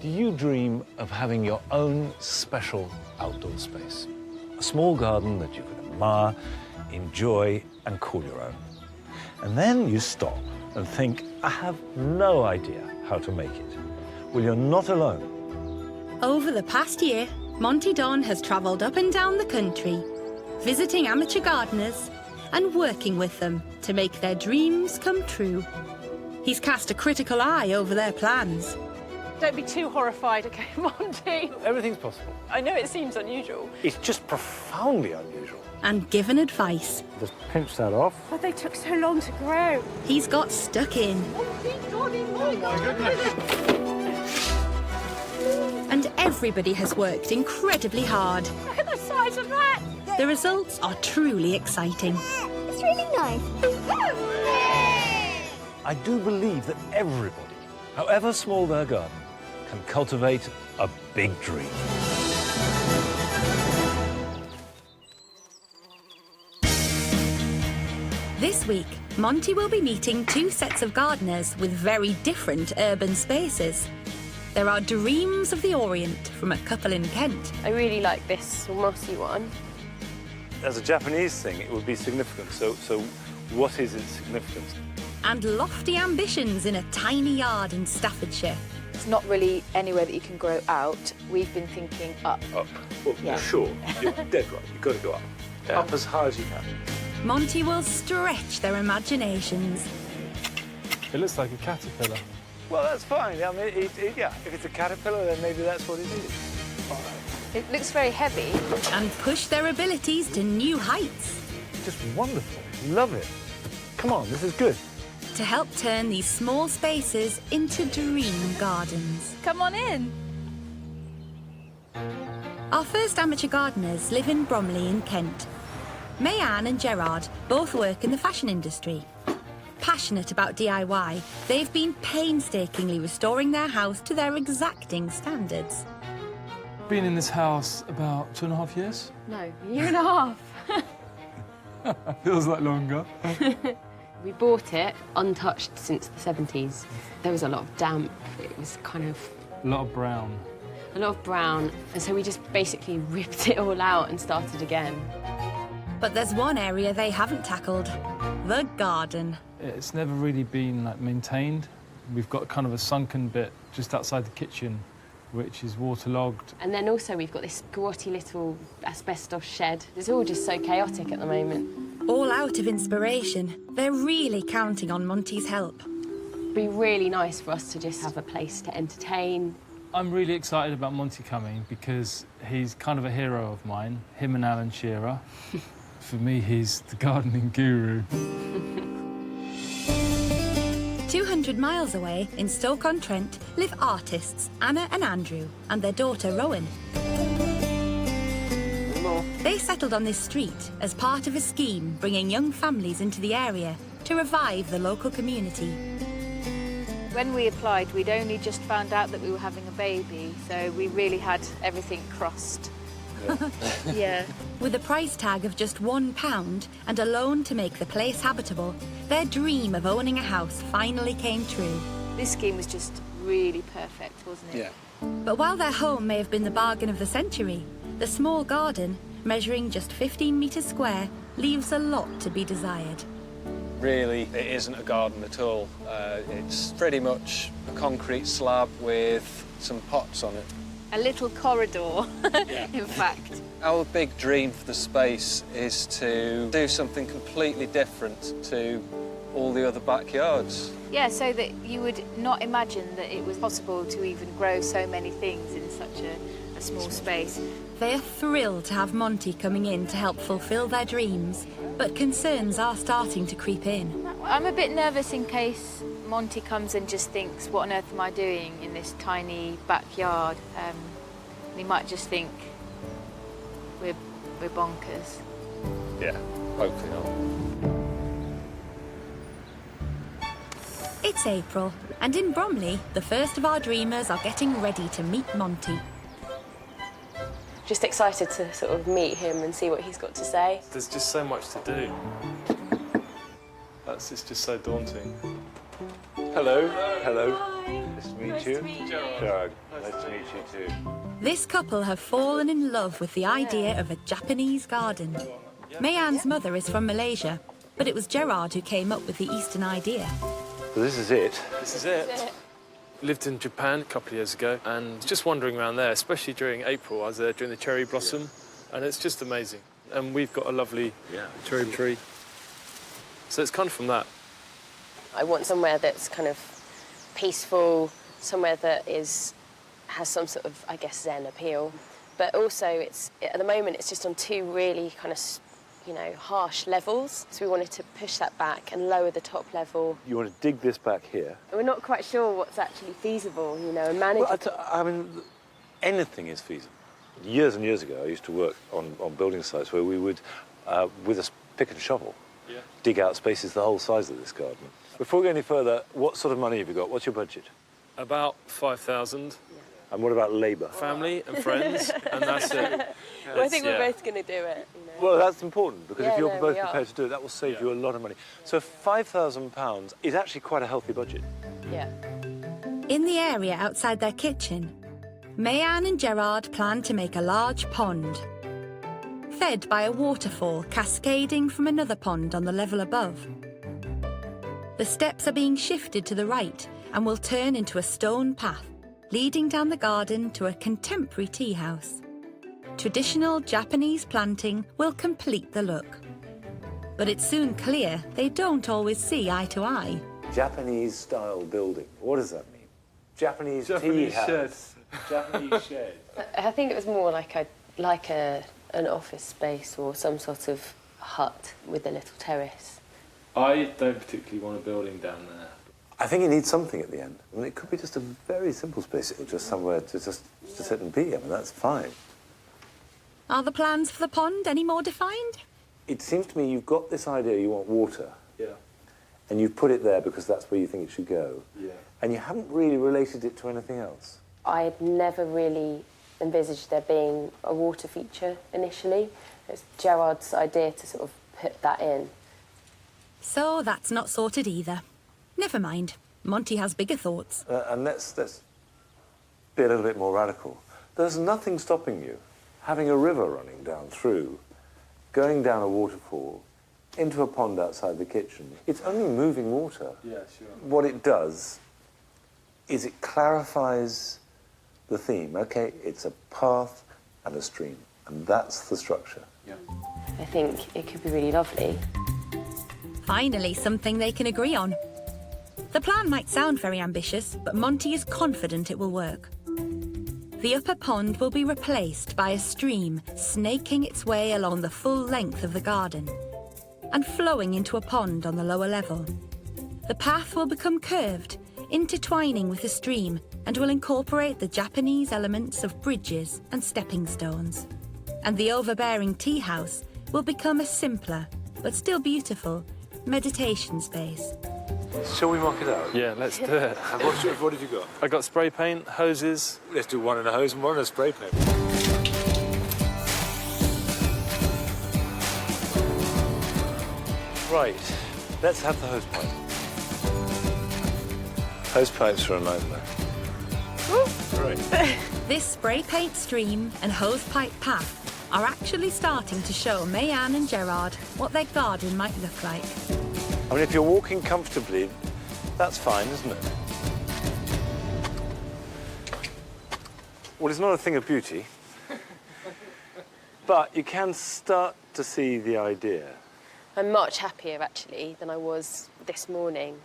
Do you dream of having your own special outdoor space? A small garden that you can admire, enjoy, and call your own. And then you stop and think, I have no idea how to make it. Well, you're not alone. Over the past year, Monty Don has travelled up and down the country, visiting amateur gardeners and working with them to make their dreams come true. He's cast a critical eye over their plans. Don't be too horrified, OK, Monty? Everything's possible. I know it seems unusual. It's just profoundly unusual. And given advice. Just pinch that off. But they took so long to grow. He's got stuck in. Oh, my goodness. And everybody has worked incredibly hard. Look at the size of that. The results are truly exciting. It's really nice. I do believe that everybody, however small their garden, can cultivate a big dream. This week, Monty will be meeting two sets of gardeners with very different urban spaces. There are dreams of the Orient from a couple in Kent. I really like this mossy one. As a Japanese thing, it would be significant. So what is its significance? And lofty ambitions in a tiny yard in Staffordshire. It's not really anywhere that you can grow out. We've been thinking up. Up. Well, Yeah. Sure, you're dead right. You've got to go up. Yeah. Up as high as you can. Monty will stretch their imaginations. It looks like a caterpillar. Well, that's fine. I mean, yeah, if it's a caterpillar, then maybe that's what it is. It looks very heavy. And push their abilities to new heights. Just wonderful. Love it. Come on, this is good. To help turn these small spaces into dream gardens. Come on in. Our first amateur gardeners live in Bromley in Kent. Mayanne and Gerard both work in the fashion industry. Passionate about DIY, they've been painstakingly restoring their house to their exacting standards. Been in this house about 2.5 years. No, a year and a half. Feels like longer. We bought it untouched since the 70s. There was a lot of damp. It was kind of A lot of brown. a lot of brown, and so we just basically ripped it all out and started again. But there's one area they haven't tackled, the garden. It's never really been maintained. We've got kind of a sunken bit just outside the kitchen, which is waterlogged. And then also we've got this squatty little asbestos shed. It's all just so chaotic at the moment. All out of inspiration, they're really counting on Monty's help. It'd be really nice for us to just have a place to entertain. I'm really excited about Monty coming because he's kind of a hero of mine, him and Alan Shearer. For me, he's the gardening guru. 200 miles away, in Stoke-on-Trent, live artists Anna and Andrew and their daughter Rowan. They settled on this street as part of a scheme bringing young families into the area to revive the local community. When we applied, we'd only just found out that we were having a baby, so we really had everything crossed. Yeah. With a price tag of just £1 and a loan to make the place habitable, their dream of owning a house finally came true. This scheme was just really perfect, wasn't it? Yeah. But while their home may have been the bargain of the century, the small garden, measuring just 15 metres square, leaves a lot to be desired. Really, it isn't a garden at all. It's pretty much a concrete slab with some pots on it. A little corridor, in fact. Our big dream for the space is to do something completely different to all the other backyards. Yeah, so that you would not imagine that it was possible to even grow so many things in such a small space. They are thrilled to have Monty coming in to help fulfil their dreams, but concerns are starting to creep in. I'm a bit nervous in case Monty comes and just thinks, what on earth am I doing in this tiny backyard? He might just think we're bonkers. Yeah, hopefully not. It's April, and in Bromley, the first of our dreamers are getting ready to meet Monty. Just excited to sort of meet him and see what he's got to say. There's just so much to do. It's just so daunting. Hello. Hello. Hi. Nice to meet you. Gerard. Nice to meet you too. This couple have fallen in love with the idea of a Japanese garden. Mayan's mother is from Malaysia, but it was Gerard who came up with the Eastern idea. So this is it. This is it. Lived in Japan a couple of years ago and just wandering around there, especially during April. I was there during the cherry blossom and it's just amazing. And we've got a lovely cherry tree. So it's kind of from that. I want somewhere that's kind of peaceful, somewhere that has some sort of, I guess, Zen appeal. But also, at the moment, it's just on two really kind of, harsh levels. So we wanted to push that back and lower the top level. You want to dig this back here? We're not quite sure what's actually feasible, and manageable. Well, I mean, anything is feasible. Years and years ago, I used to work on building sites where we would, with a pick and shovel, dig out spaces the whole size of this garden. Before we go any further, what sort of money have you got? What's your budget? About 5,000. And what about labour? Family and friends, and that's it. Well, I think we're both going to do it. Well, that's important, because if you're both we are. prepared to do it, that will save you a lot of money. So £5,000 is actually quite a healthy budget. Yeah. In the area outside their kitchen, Mayan and Gerard plan to make a large pond, fed by a waterfall cascading from another pond on the level above. The steps are being shifted to the right and will turn into a stone path, leading down the garden to a contemporary tea house. Traditional Japanese planting will complete the look. But it's soon clear they don't always see eye to eye. Japanese-style building. What does that mean? Japanese tea house. Japanese shed. I think it was more like an office space or some sort of hut with a little terrace. I don't particularly want a building down there. I think you need something at the end. I mean, it could be just a very simple space, just somewhere to sit and be. I mean, that's fine. Are the plans for the pond any more defined? It seems to me you've got this idea you want water. Yeah. And you've put it there because that's where you think it should go. Yeah. And you haven't really related it to anything else. I had never really envisaged there being a water feature initially. It's Gerard's idea to sort of put that in. So that's not sorted either. Never mind. Monty has bigger thoughts. And let's be a little bit more radical. There's nothing stopping you having a river running down through, going down a waterfall, into a pond outside the kitchen. It's only moving water. Yeah, sure. What it does is it clarifies the theme. OK, it's a path and a stream, and that's the structure. Yeah. I think it could be really lovely. Finally, something they can agree on. The plan might sound very ambitious, but Monty is confident it will work. The upper pond will be replaced by a stream snaking its way along the full length of the garden and flowing into a pond on the lower level. The path will become curved, intertwining with the stream, and will incorporate the Japanese elements of bridges and stepping stones. And the overbearing tea house will become a simpler, but still beautiful, meditation space. Shall we mark it out? Yeah, let's do it. What have you got? I got spray paint, hoses. Let's do one in a hose and one in a spray paint. Right, let's have the hose pipe. Hose pipes are a nightmare. Right. This spray paint stream and hosepipe path are actually starting to show Mayan and Gerard what their garden might look like. I mean, if you're walking comfortably, that's fine, isn't it? Well, it's not a thing of beauty, but you can start to see the idea. I'm much happier, actually, than I was this morning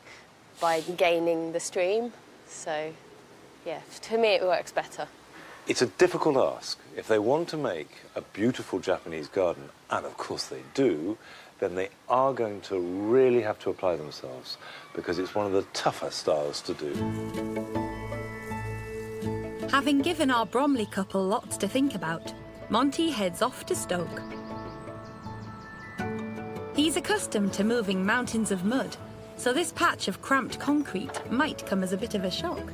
by gaining the stream. So, yeah, to me it works better. It's a difficult ask. If they want to make a beautiful Japanese garden, and of course they do, then they are going to really have to apply themselves because it's one of the tougher styles to do. Having given our Bromley couple lots to think about, Monty heads off to Stoke. He's accustomed to moving mountains of mud, so this patch of cramped concrete might come as a bit of a shock.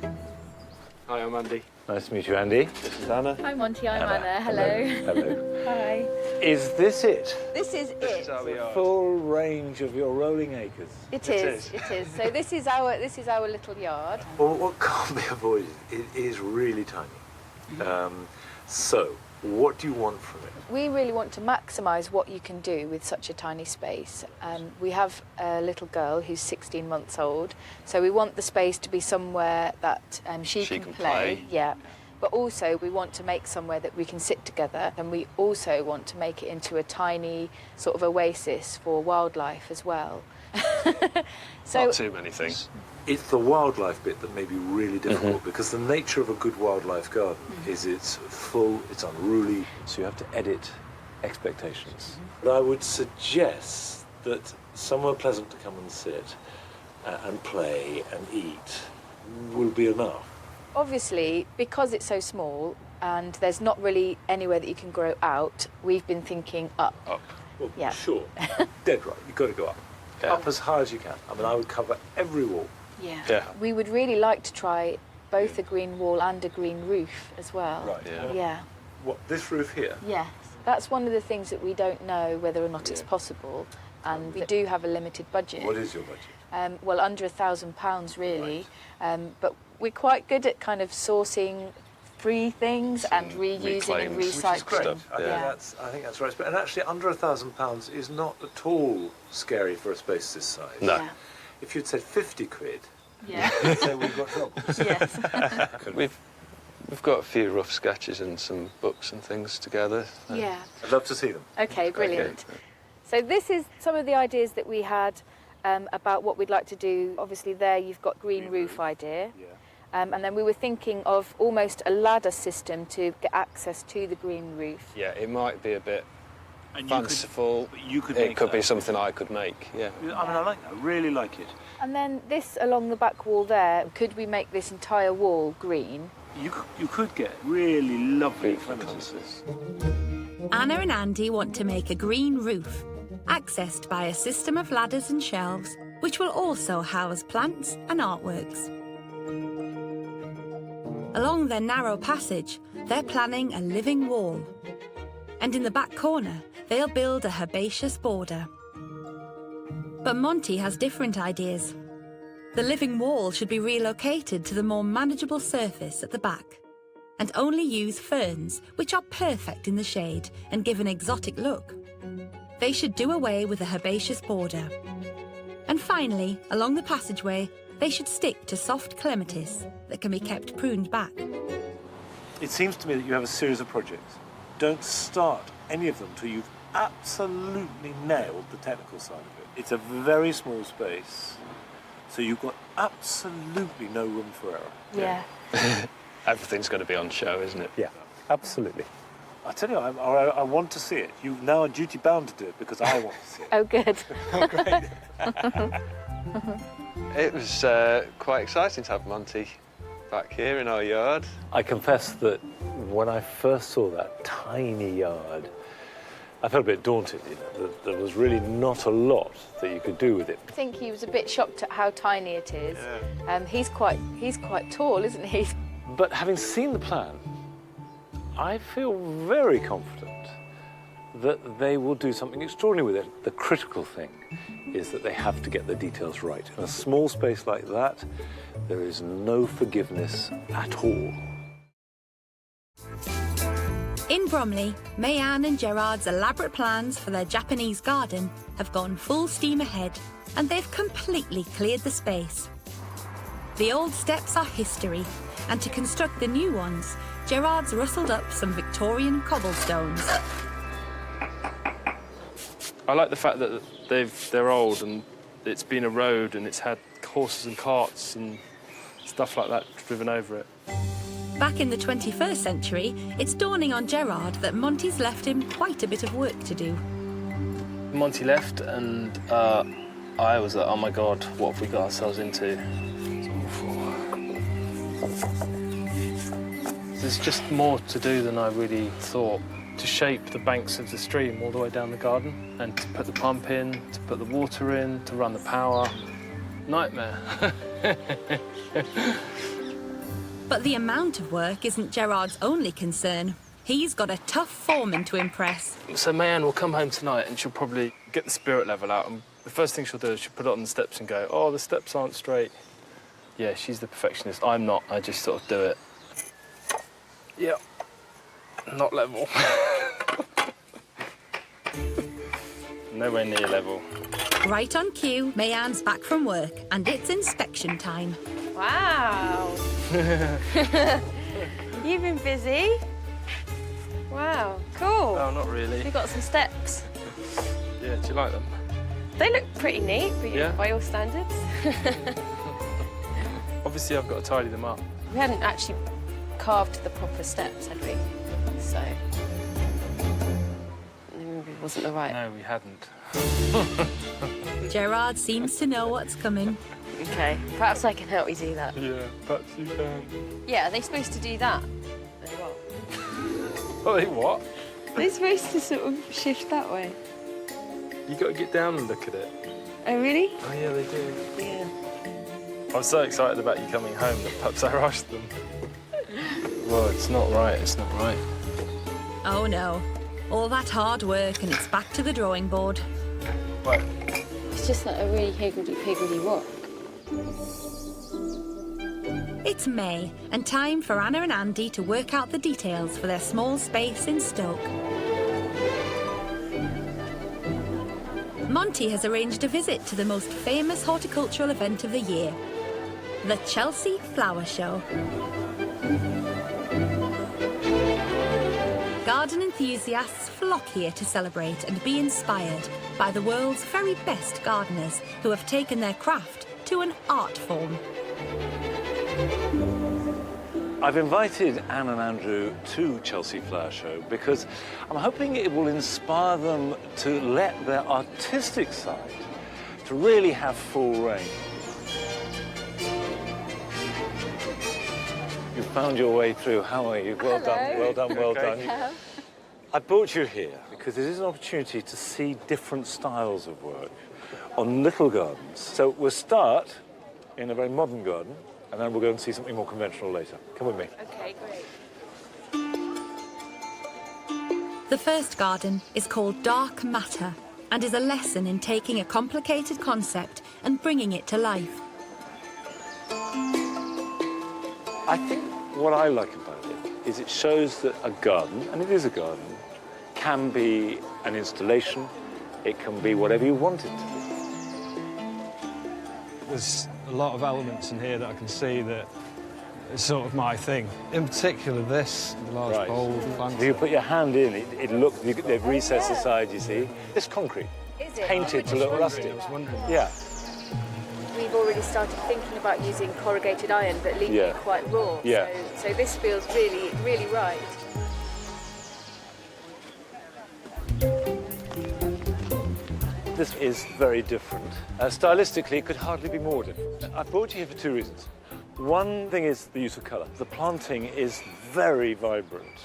Hi, I'm Andy. Nice to meet you, Andy. This is Anna. Hi, Monty. I'm Anna. Anna. Hello. Hello. Hi. Is this it? This is it. Full range of your rolling acres. It is. So this is our little yard. Well, what can't be avoided, it is really tiny. So, what do you want from it? We really want to maximise what you can do with such a tiny space. We have a little girl who's 16 months old, so we want the space to be somewhere that she can play. Yeah. But also we want to make somewhere that we can sit together, and we also want to make it into a tiny sort of oasis for wildlife as well. Not too many things. It's the wildlife bit that may be really difficult because the nature of a good wildlife garden is it's full, it's unruly, so you have to edit expectations. But I would suggest that somewhere pleasant to come and sit and play and eat will be enough. Obviously, because it's so small and there's not really anywhere that you can grow out, we've been thinking up. Up. Well, Yeah. sure. Dead right. You've got to go up. Yeah. Up as high as you can. I mean, I would cover every wall. Yeah. We would really like to try both a green wall and a green roof as well. Right. Yeah. Yeah. What, this roof here? Yes. That's one of the things that we don't know whether or not it's possible, and we do have a limited budget. What is your budget? Well, under £1,000 really, but we're quite good at kind of sourcing free things and reusing and reclaimed, which is recycling. Great. Yeah. I think that's right. And actually, under £1,000 is not at all scary for a space this size. No. Yeah. If you'd said 50 quid, Yeah. you'd say we've got troubles. Yes. We've got a few rough sketches and some books and things together. Yeah. I'd love to see them. Okay, brilliant. So this is some of the ideas that we had about what we'd like to do. Obviously there you've got green roof idea. Yeah. And then we were thinking of almost a ladder system to get access to the green roof. Yeah, it might be a bit And fanciful. you could It make could that. be something I could make, yeah. I mean, I like that. I really like it. And then this along the back wall there, could we make this entire wall green? You could get really lovely Beautiful clematis. Anna and Andy want to make a green roof, accessed by a system of ladders and shelves, which will also house plants and artworks. Along their narrow passage, they're planning a living wall. And in the back corner, they'll build a herbaceous border. But Monty has different ideas. The living wall should be relocated to the more manageable surface at the back, and only use ferns, which are perfect in the shade and give an exotic look. They should do away with the herbaceous border. And finally, along the passageway, they should stick to soft clematis that can be kept pruned back. It seems to me that you have a series of projects. Don't start any of them till you've absolutely nailed the technical side of it. It's a very small space, so you've got absolutely no room for error. Yeah. Everything's got to be on show, isn't it? Yeah, absolutely. I tell you, I want to see it. You've now are duty bound to do it because I want to see it. Oh, good. Great. It was quite exciting to have Monty back here in our yard. I confess that when I first saw that tiny yard, I felt a bit daunted. You know, that there was really not a lot that you could do with it. I think he was a bit shocked at how tiny it is. He's quite tall, isn't he? But having seen the plan, I feel very confident that they will do something extraordinary with it. The critical thing is that they have to get the details right. In a small space like that, there is no forgiveness at all. In Bromley, Mayanne and Gerard's elaborate plans for their Japanese garden have gone full steam ahead, and they've completely cleared the space. The old steps are history, and to construct the new ones, Gerard's rustled up some Victorian cobblestones. I like the fact that they're old and it's been a road and it's had horses and carts and stuff like that driven over it. Back in the 21st century, it's dawning on Gerard that Monty's left him quite a bit of work to do. Monty left and I was like, oh my God, what have we got ourselves into? There's just more to do than I really thought. To shape the banks of the stream all the way down the garden and to put the pump in, to put the water in, to run the power. Nightmare. But the amount of work isn't Gerard's only concern. He's got a tough foreman to impress. So Mayanne will come home tonight and she'll probably get the spirit level out, and the first thing she'll do is she'll put it on the steps and go, oh, the steps aren't straight. Yeah, she's the perfectionist. I'm not. I just sort of do it. Yep. Not level. Nowhere near level. Right on cue, Mayanne's back from work and it's inspection time. Wow. You've been busy. Wow, cool. Oh, not really. You've got some steps. Yeah, do you like them? They look pretty neat Yeah. by your standards. Obviously, I've got to tidy them up. We hadn't actually carved the proper steps, had we? So maybe it wasn't the right. No, we hadn't. Gerard seems to know what's coming. Okay, perhaps I can help you do that. Yeah, perhaps you can. Yeah, are they supposed to do that? They what? Oh, they what? They're supposed to sort of shift that way. You got to get down and look at it. Oh, really? Oh, yeah, they do. Yeah. I'm so excited about you coming home that perhaps I rushed them. Well, it's not right. It's not right. Oh no, all that hard work and it's back to the drawing board. What? It's just like a really higgledy-piggledy walk. It's May and time for Anna and Andy to work out the details for their small space in Stoke. Monty has arranged a visit to the most famous horticultural event of the year, the Chelsea Flower Show. Garden enthusiasts flock here to celebrate and be inspired by the world's very best gardeners who have taken their craft to an art form. I've invited Anne and Andrew to Chelsea Flower Show because I'm hoping it will inspire them to let their artistic side to really have full reign. You found your way through. How are you? Well done, well done, well done. I brought you here because it is an opportunity to see different styles of work on little gardens. So we'll start in a very modern garden, and then we'll go and see something more conventional later. Come with me. Okay, great. The first garden is called Dark Matter and is a lesson in taking a complicated concept and bringing it to life. I think what I like about it is it shows that a garden, and it is a garden, can be an installation, it can be whatever you want it to be. There's a lot of elements in here that I can see that is sort of my thing. In particular this, the large bowl planter. If you put your hand in, it looks, they've recessed the side, you see. It's concrete. Is it? Painted to look rustic. I was wondering. Yeah. We've already started thinking about using corrugated iron, but leaving it quite raw. Yeah. So this feels really, really right. This is very different. Stylistically, it could hardly be more different. I brought you here for two reasons. One thing is the use of colour. The planting is very vibrant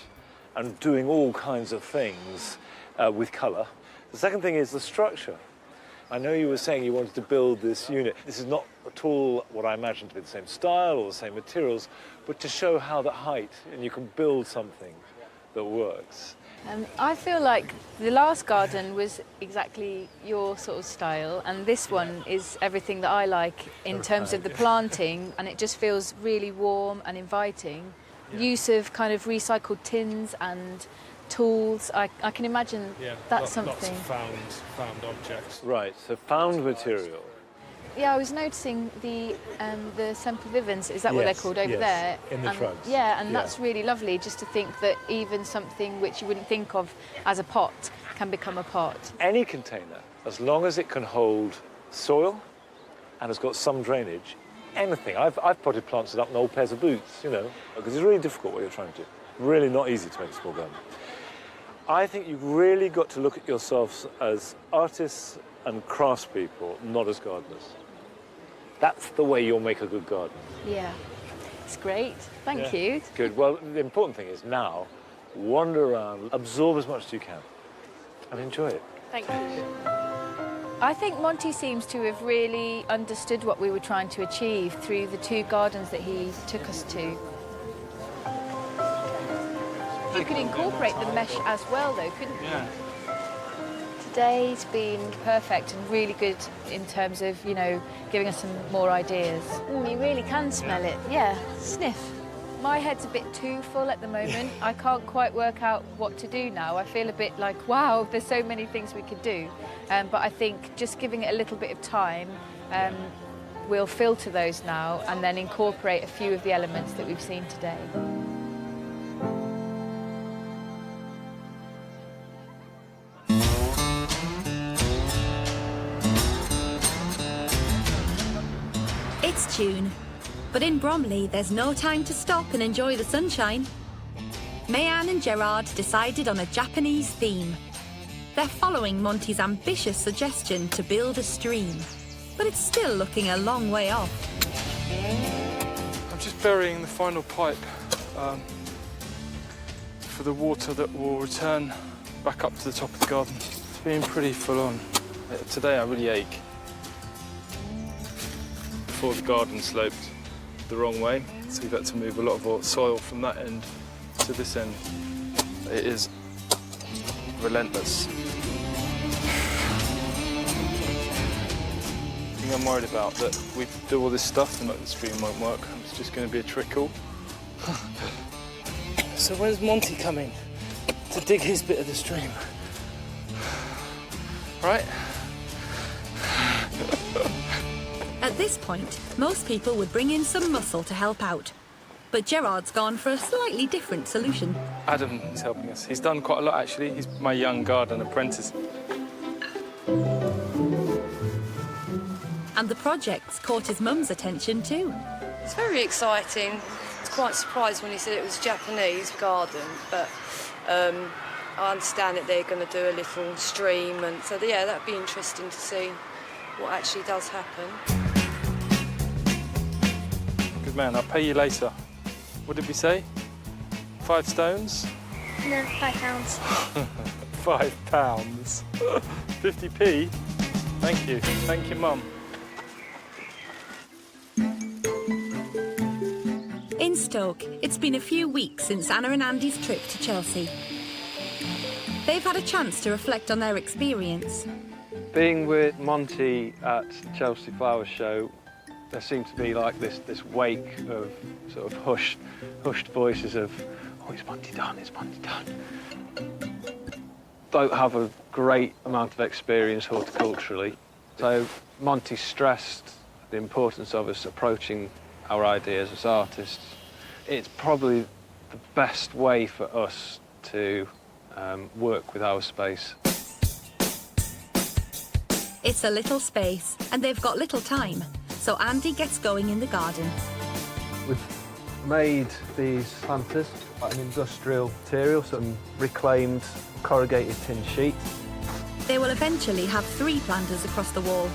and doing all kinds of things with colour. The second thing is the structure. I know you were saying you wanted to build this unit. This is not at all what I imagined to be the same style or the same materials, but to show how the height, and you can build something that works. I feel like the last garden was exactly your sort of style, and this one is everything that I like in terms of the planting, and it just feels really warm and inviting. Yeah. Use of kind of recycled tins and tools. I can imagine that's something. Lots of found objects. Right, so found material. Yeah, I was noticing the sempervivens, is that what they're called over there? In the shrubs. Yeah, and that's really lovely, just to think that even something which you wouldn't think of as a pot can become a pot. Any container, as long as it can hold soil and has got some drainage, anything. I've potted plants up in old pairs of boots, you know, because it's really difficult what you're trying to do. Really not easy to make a small garden. I think you've really got to look at yourselves as artists and craftspeople, not as gardeners. That's the way you'll make a good garden. Yeah, it's great. Thank you. Good. Well, the important thing is now, wander around, absorb as much as you can, and enjoy it. Thank you. I think Monty seems to have really understood what we were trying to achieve through the two gardens that he took us to. You could incorporate the mesh as well, though, couldn't you? Yeah. Today's been perfect and really good in terms of, you know, giving us some more ideas. You really can smell it. Yeah, sniff. My head's a bit too full at the moment. I can't quite work out what to do now. I feel a bit like, wow, there's so many things we could do. But I think just giving it a little bit of time, we'll filter those now and then incorporate a few of the elements that we've seen today. It's June, but in Bromley there's no time to stop and enjoy the sunshine. Mayanne and Gerard decided on a Japanese theme. They're following Monty's ambitious suggestion to build a stream, but it's still looking a long way off. I'm just burying the final pipe for the water that will return back up to the top of the garden. It's been pretty full on. Today I really ache. Before the garden sloped the wrong way, so we've had to move a lot of soil from that end to this end. It is relentless. The thing I'm worried about that we do all this stuff and like the stream won't work. It's just going to be a trickle. So when's Monty coming to dig his bit of the stream? Right? At this point, most people would bring in some muscle to help out. But Gerard's gone for a slightly different solution. Adam is helping us. He's done quite a lot, actually. He's my young garden apprentice. And the project's caught his mum's attention too. It's very exciting. I was quite surprised when he said it was Japanese garden, but I understand that they're going to do a little stream, and so yeah, that'd be interesting to see what actually does happen. Good man, I'll pay you later. What did we say? 5 stones? No, £5. £5. 50p? Thank you. Thank you, Mum. In Stoke, it's been a few weeks since Anna and Andy's trip to Chelsea. They've had a chance to reflect on their experience. Being with Monty at Chelsea Flower Show, there seemed to be like this wake of sort of hushed voices of, oh, it's Monty Don, it's Monty Don. Don't have a great amount of experience horticulturally, so Monty stressed the importance of us approaching our ideas as artists. It's probably the best way for us to work with our space. It's a little space, and they've got little time, so Andy gets going in the garden. We've made these planters out of industrial material, some reclaimed corrugated tin sheet. They will eventually have 3 planters across the wall.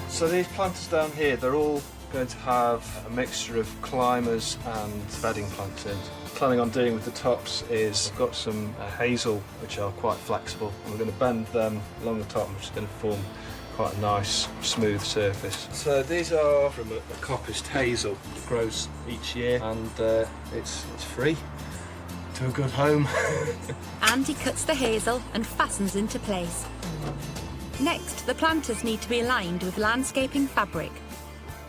So these planters down here, they're all going to have a mixture of climbers and bedding plants in. Planning on doing with the tops is got some hazel, which are quite flexible, and we're going to bend them along the top, which is going to form quite a nice, smooth surface. So these are from a coppiced hazel that grows each year, and it's free to a good home. Andy cuts the hazel and fastens into place. Next, the planters need to be lined with landscaping fabric.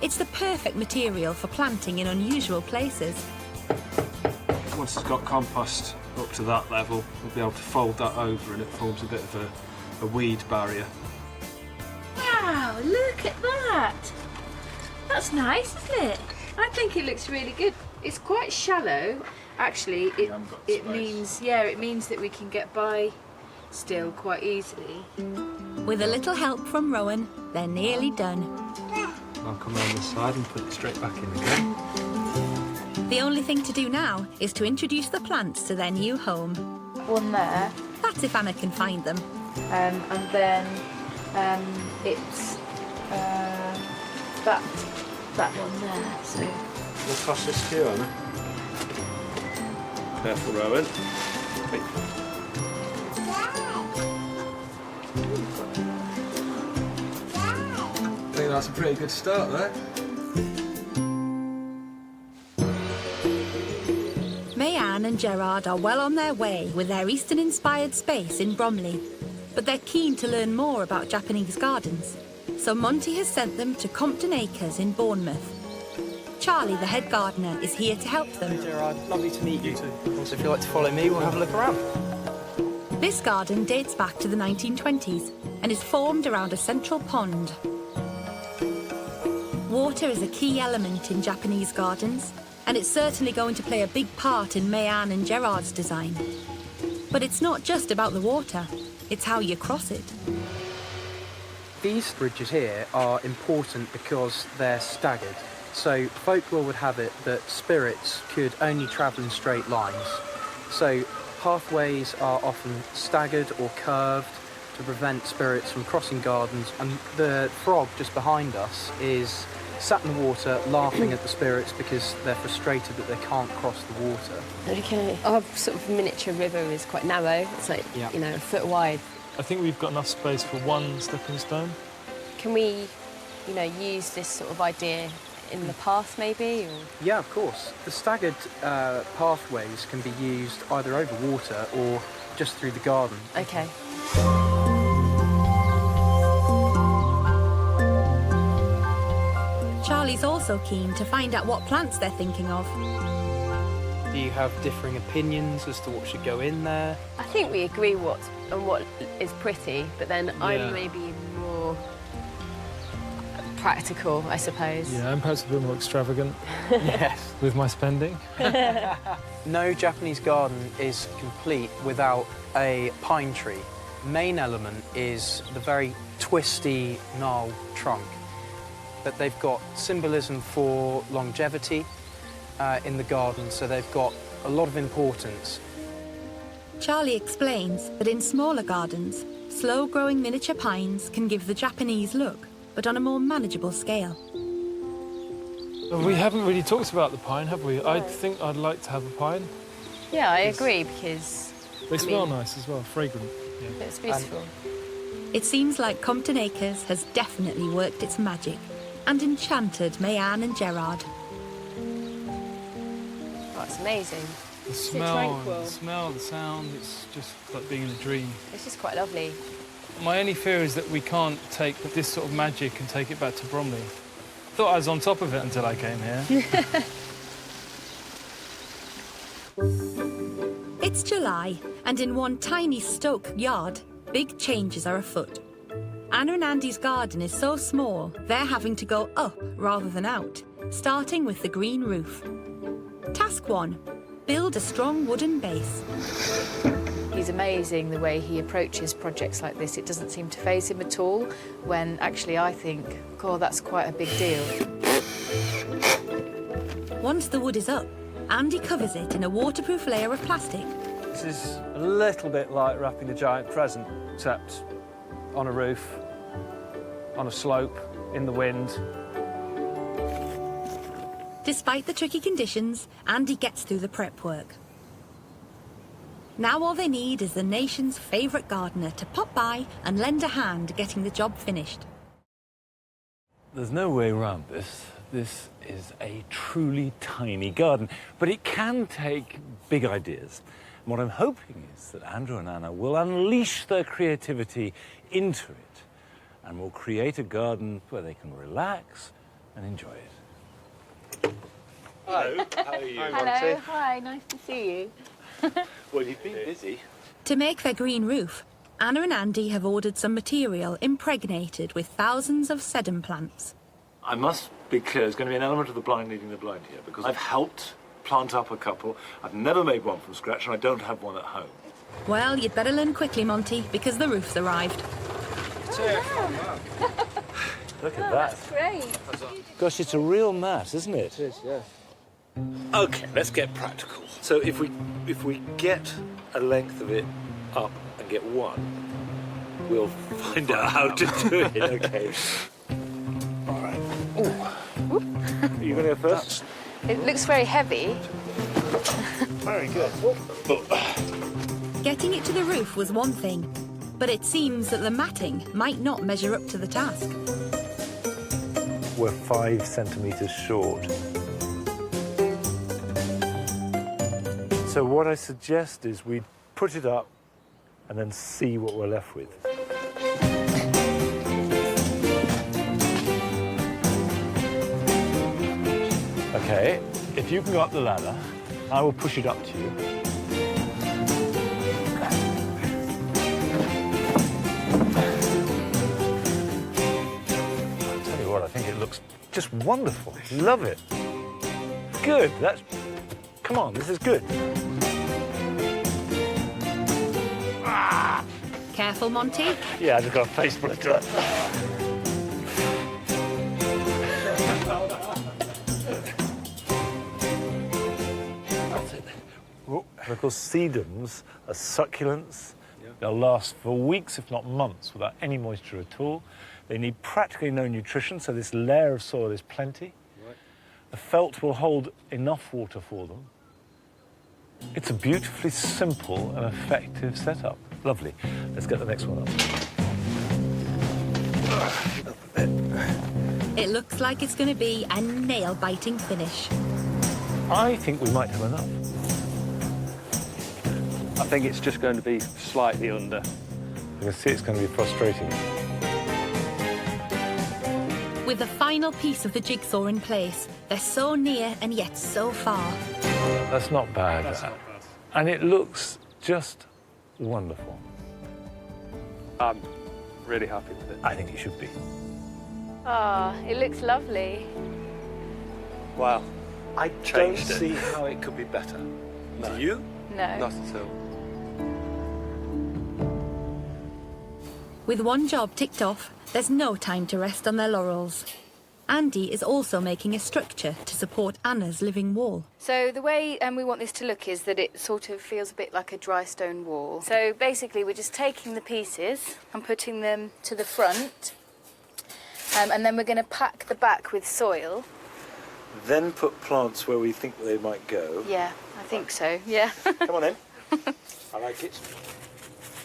It's the perfect material for planting in unusual places. Once it's got compost up to that level, we'll be able to fold that over and it forms a bit of a weed barrier. Wow, look at that! That's nice, isn't it? I think it looks really good. It's quite shallow. Actually, it means that we can get by still quite easily. With a little help from Rowan, they're nearly done. I'll come around this side and put it straight back in again. The only thing to do now is to introduce the plants to their new home. One there, That's if Anna can find them. and then it's that one there. So We'll toss this to you, Anna. Careful, Rowan. I think that's a pretty good start there. Mayanne and Gerard are well on their way with their Eastern-inspired space in Bromley, but they're keen to learn more about Japanese gardens. So Monty has sent them to Compton Acres in Bournemouth. Charlie, the head gardener, is here to help them. Hey Gerard, lovely to meet you. Also, if you'd like to follow me, we'll have a look around. This garden dates back to the 1920s and is formed around a central pond. Water is a key element in Japanese gardens, and it's certainly going to play a big part in Mayanne and Gerard's design. But it's not just about the water, it's how you cross it. These bridges here are important because they're staggered. So folklore would have it that spirits could only travel in straight lines. So pathways are often staggered or curved to prevent spirits from crossing gardens. And the frog just behind us is sat in the water laughing at the spirits because they're frustrated that they can't cross the water. Okay. Our sort of miniature river is quite narrow. It's like, you know, a foot wide. I think we've got enough space for one stepping stone. Can we, you know, use this sort of idea in the path maybe? Or? Yeah, of course. The staggered pathways can be used either over water or just through the garden. Okay. Charlie's also keen to find out what plants they're thinking of. Do you have differing opinions as to what should go in there? I think we agree what is pretty, but then I'm maybe more practical, I suppose. Yeah, I'm perhaps a bit more extravagant. Yes. With my spending. No Japanese garden is complete without a pine tree. Main element is the very twisty, gnarled trunk. But they've got symbolism for longevity in the garden, so they've got a lot of importance. Charlie explains that in smaller gardens, slow-growing miniature pines can give the Japanese look, but on a more manageable scale. We haven't really talked about the pine, have we? I think I'd like to have a pine. Yeah, I agree, because They smell nice as well, fragrant. Yeah. it's beautiful. It seems like Compton Acres has definitely worked its magic and enchanted Mayanne and Gerard. Oh, it's amazing. The So smell, tranquil. the sound, it's just like being in a dream. It's just quite lovely. My only fear is that we can't take this sort of magic and take it back to Bromley. Thought I was on top of it until I came here. It's July, and in one tiny Stoke yard, big changes are afoot. Anna and Andy's garden is so small, they're having to go up rather than out, starting with the green roof. Task 1, build a strong wooden base. He's amazing the way he approaches projects like this. It doesn't seem to faze him at all, when actually I think, God, that's quite a big deal. Once the wood is up, Andy covers it in a waterproof layer of plastic. This is a little bit like wrapping a giant present, except on a roof, on a slope, in the wind. Despite the tricky conditions, Andy gets through the prep work. Now all they need is the nation's favourite gardener to pop by and lend a hand getting the job finished. There's no way around this. This is a truly tiny garden, but it can take big ideas. And what I'm hoping is that Andrew and Anna will unleash their creativity into it and will create a garden where they can relax and enjoy it. Hello, how are you? Hello, hi, nice to see you. Well, you've been busy. To make their green roof, Anna and Andy have ordered some material impregnated with thousands of sedum plants. I must be clear, there's going to be an element of the blind leading the blind here, because I've helped plant up a couple. I've never made one from scratch, and I don't have one at home. Well, you'd better learn quickly, Monty, because the roof's arrived. Look at that. That's great. Gosh, it's a real mat, isn't it? It is, yes. Okay, let's get practical. So if we get a length of it up and get one, we'll find out how to do it. Okay. All right. Ooh. Are you going to go first? It looks very heavy. Very good. Getting it to the roof was one thing, but it seems that the matting might not measure up to the task. we're 5 centimetres short. So what I suggest is we put it up and then see what we're left with. Okay, if you can go up the ladder, I will push it up to you. I'll tell you what, I think it looks just wonderful. Love it. Good, that's... Come on, this is good. Careful, Monty. Yeah, I just got a face full of dirt. And of course, sedums are succulents. They'll last for weeks, if not months, without any moisture at all. They need practically no nutrition, so this layer of soil is plenty. The felt will hold enough water for them. It's a beautifully simple and effective setup. Lovely. Let's get the next one up. It looks like it's going to be a nail-biting finish. I think we might have enough. I think it's just going to be slightly under. You can see it's going to be frustrating. With the final piece of the jigsaw in place, they're so near and yet so far. That's not bad. That's not bad. And it looks just wonderful. I'm really happy with it. I think it should be. Ah, it looks lovely. Wow. I Changed don't it. see how it could be better. No. Do you? No. Not at all. With one job ticked off, there's no time to rest on their laurels. Andy is also making a structure to support Anna's living wall. So the way we want this to look is that it sort of feels a bit like a dry stone wall. So basically we're just taking the pieces and putting them to the front, and then we're going to pack the back with soil. Then put plants where we think they might go. Yeah, I think so, yeah. Come on in. I like it.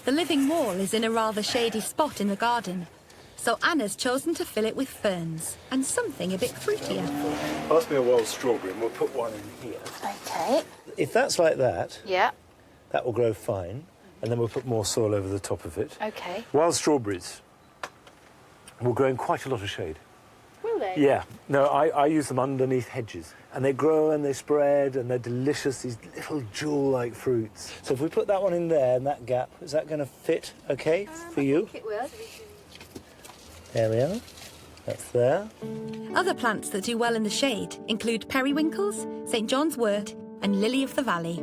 The living wall is in a rather shady spot in the garden, so Anna's chosen to fill it with ferns and something a bit fruitier. Pass me a wild strawberry and we'll put one in here. Okay. If that's like that, Yeah, that will grow fine. And then we'll put more soil over the top of it. okay. Wild strawberries will grow in quite a lot of shade. Will they? Yeah. No, I use them underneath hedges. And they grow and they spread and they're delicious, these little jewel-like fruits. So if we put that one in there, in that gap, is that going to fit okay for you? I think it will. There we are. That's there. Other plants that do well in the shade include periwinkles, St. John's wort and lily of the valley.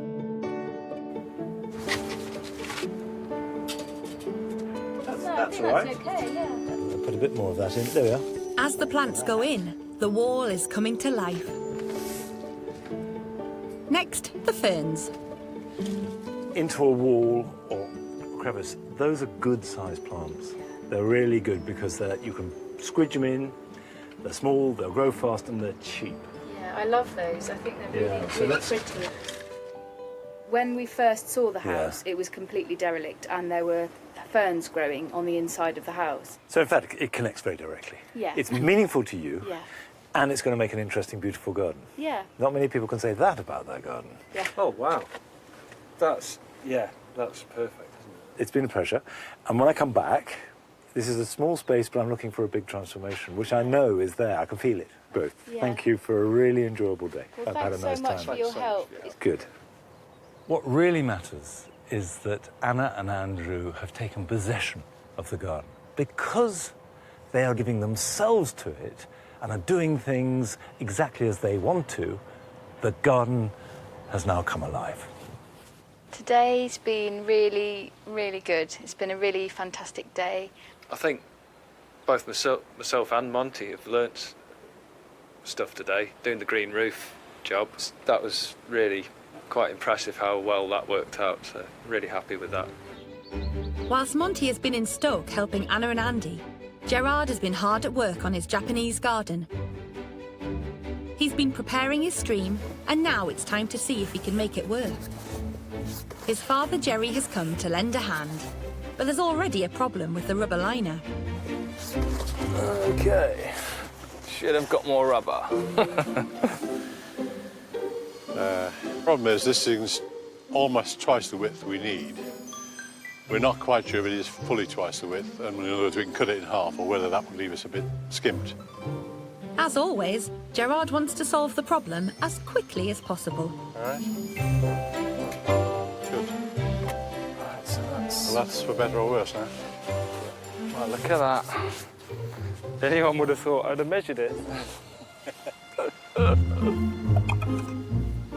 That's all right. Okay, yeah. I'll put a bit more of that in. There we are. As the plants go in, the wall is coming to life. Next, the ferns. Into a wall or crevice, those are good-sized plants. They're really good because you can squidge them in, they're small, they'll grow fast, and they're cheap. Yeah, I love those. I think they're really, Yeah, so really let's- pretty. When we first saw the house, it was completely derelict and there were ferns growing on the inside of the house. So in fact, it connects very directly. Yeah. It's meaningful to you, Yeah. and it's going to make an interesting, beautiful garden. Yeah. Not many people can say that about their garden. Yeah. Oh, wow. That's perfect, isn't it? It's been a pleasure. And when I come back, this is a small space, but I'm looking for a big transformation, which I know is there. I can feel it. Both. Yeah. Thank you for a really enjoyable day. Well, I've had a thanks nice so much time. for your help. Good. What really matters is that Anna and Andrew have taken possession of the garden. Because they are giving themselves to it and are doing things exactly as they want to, the garden has now come alive. Today's been really, really good. It's been a really fantastic day. I think both myself and Monty have learnt stuff today, doing the green roof job. That was really quite impressive how well that worked out, so really happy with that. Whilst Monty has been in Stoke helping Anna and Andy, Gerard has been hard at work on his Japanese garden. He's been preparing his stream, and now it's time to see if he can make it work. His father Jerry has come to lend a hand, but there's already a problem with the rubber liner. Okay. Should have got more rubber. Problem is, this thing's almost twice the width we need. We're not quite sure if it is fully twice the width, and in other words, we can cut it in half, or whether that would leave us a bit skimped. As always, Gerard wants to solve the problem as quickly as possible. All right. Good. Right, so Well, that's for better or worse now. well, look at that. Anyone would have thought I'd have measured it. I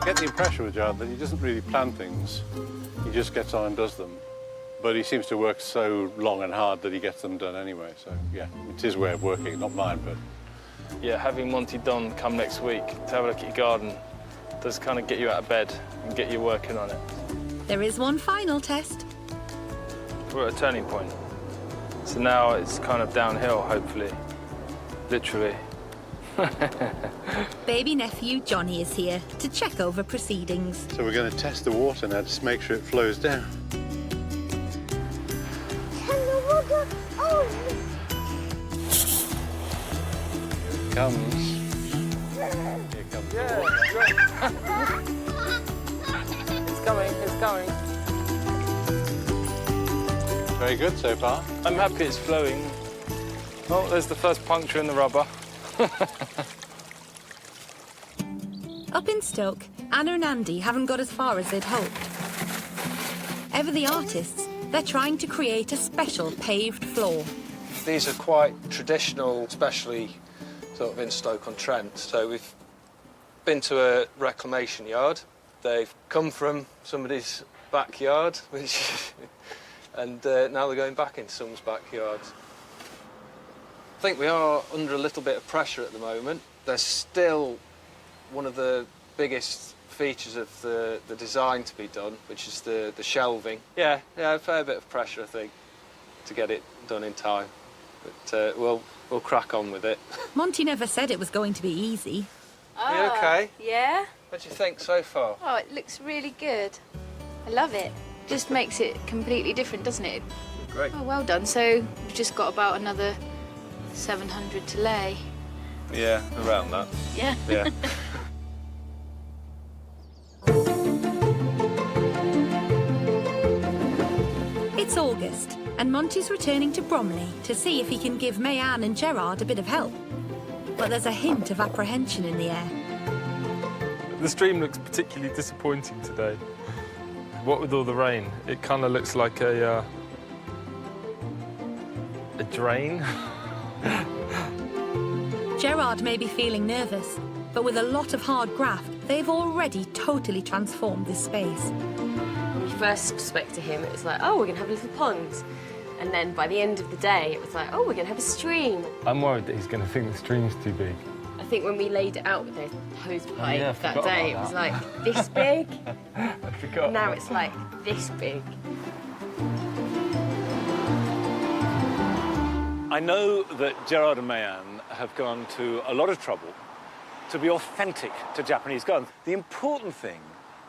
get the impression with Gerard that he doesn't really plan things. He just gets on and does them. But he seems to work so long and hard that he gets them done anyway. So, yeah, it's his way of working, not mine, but... Yeah, having Monty Don come next week to have a look at your garden does kind of get you out of bed and get you working on it. There is one final test. We're at a turning point. So now it's kind of downhill, hopefully. Literally. Baby nephew Johnny is here to check over proceedings. So we're going to test the water now, just make sure it flows down. Here it comes. Here comes the water. It's coming, it's coming. Very good so far. I'm happy it's flowing. Oh, there's the first puncture in the rubber. Up in Stoke, Anna and Andy haven't got as far as they'd hoped. Ever the artists, they're trying to create a special paved floor. These are quite traditional, especially sort of in Stoke-on-Trent. So we've been to a reclamation yard. They've come from somebody's backyard, and now they're going back into someone's backyard. I think we are under a little bit of pressure at the moment. There's still one of the biggest features of the design to be done, which is the shelving. Yeah, a fair bit of pressure, I think, to get it done in time. But we'll crack on with it. Monty never said it was going to be easy. Are you okay? Yeah. What do you think so far? Oh, it looks really good. I love it. Just makes it completely different, doesn't it? Great. Oh, well done. So we've just got about another 700 to lay. Yeah, around that. Yeah. Yeah. It's August, and Monty's returning to Bromley to see if he can give Mayanne and Gerard a bit of help. But there's a hint of apprehension in the air. The stream looks particularly disappointing today. What with all the rain, it kind of looks like a drain. Gerard may be feeling nervous, but with a lot of hard graft, they've already totally transformed this space. When we first spoke to him, it was like, oh, we're going to have a little pond. And then by the end of the day, it was like, oh, we're going to have a stream. I'm worried that he's going to think the stream's too big. I think when we laid it out with the hose pipe yeah, I that forgot day, it about was that. like this big. I forgot. And now it's like this big. I know that Gerard and Mayanne have gone to a lot of trouble to be authentic to Japanese gardens. The important thing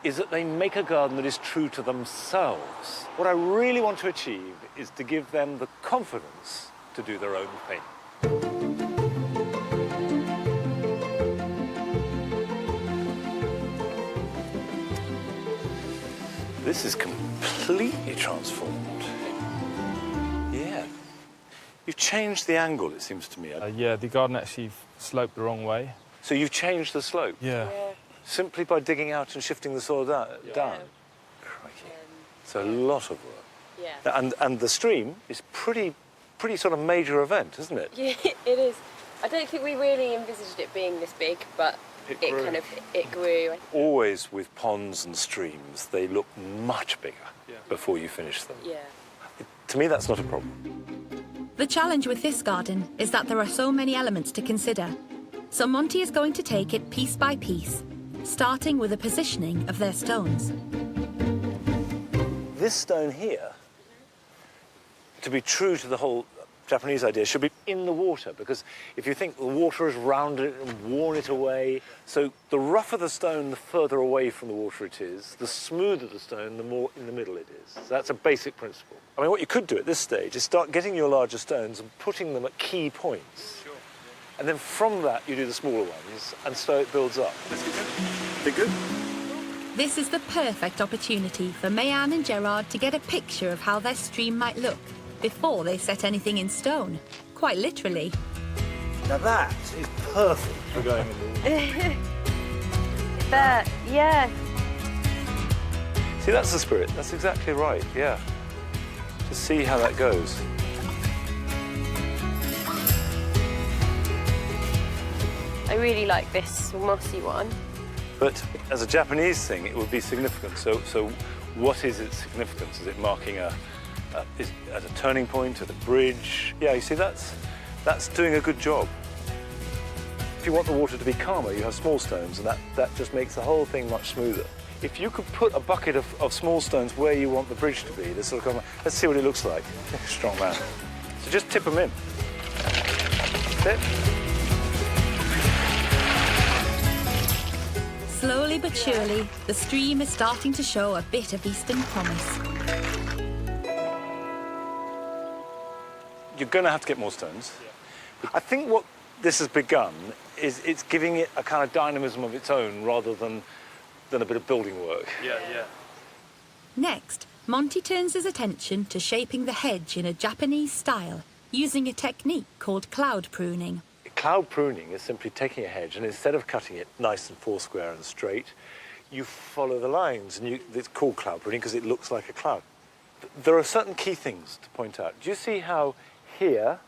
is that they make a garden that is true to themselves. What I really want to achieve is to give them the confidence to do their own thing. This is completely transformed. Yeah. You've changed the angle, it seems to me. Yeah, the garden actually sloped the wrong way. So you've changed the slope? Yeah. Simply by digging out and shifting the soil down? Crikey. It's a lot of work. Yeah. And the stream is pretty sort of major event, isn't it? Yeah, it is. I don't think we really envisaged it being this big, but It it grew. Always with ponds and streams, they look much bigger before you finish them. Yeah. To me, that's not a problem. The challenge with this garden is that there are so many elements to consider. So Monty is going to take it piece by piece, starting with the positioning of their stones. This stone here, to be true to the whole Japanese idea, should be in the water, because if you think the water has rounded it and worn it away, so the rougher the stone, the further away from the water it is, the smoother the stone, the more in the middle it is. So that's a basic principle. I mean, what you could do at this stage is start getting your larger stones and putting them at key points. And then from that, you do the smaller ones, and so it builds up. They're good. This is the perfect opportunity for Mayanne and Gerard to get a picture of how their stream might look before they set anything in stone, quite literally. Now that is perfect for going in the water. But, yeah. See, that's the spirit. That's exactly right, yeah. To see how that goes. I really like this mossy one. But as a Japanese thing, it would be significant. So what is its significance? Is it marking at a turning point, at a bridge? Yeah, you see, that's doing a good job. If you want the water to be calmer, you have small stones, and that just makes the whole thing much smoother. If you could put a bucket of small stones where you want the bridge to be, this sort of let's see what it looks like. Strong man. So just tip them in. Tip. Slowly but surely, the stream is starting to show a bit of eastern promise. You're going to have to get more stones. Yeah. I think what this has begun is it's giving it a kind of dynamism of its own rather than a bit of building work. Yeah, yeah. Next, Monty turns his attention to shaping the hedge in a Japanese style, using a technique called cloud pruning. Cloud pruning is simply taking a hedge and instead of cutting it nice and four square and straight, you follow the lines, and it's called cloud pruning because it looks like a cloud. There are certain key things to point out. Do you see how here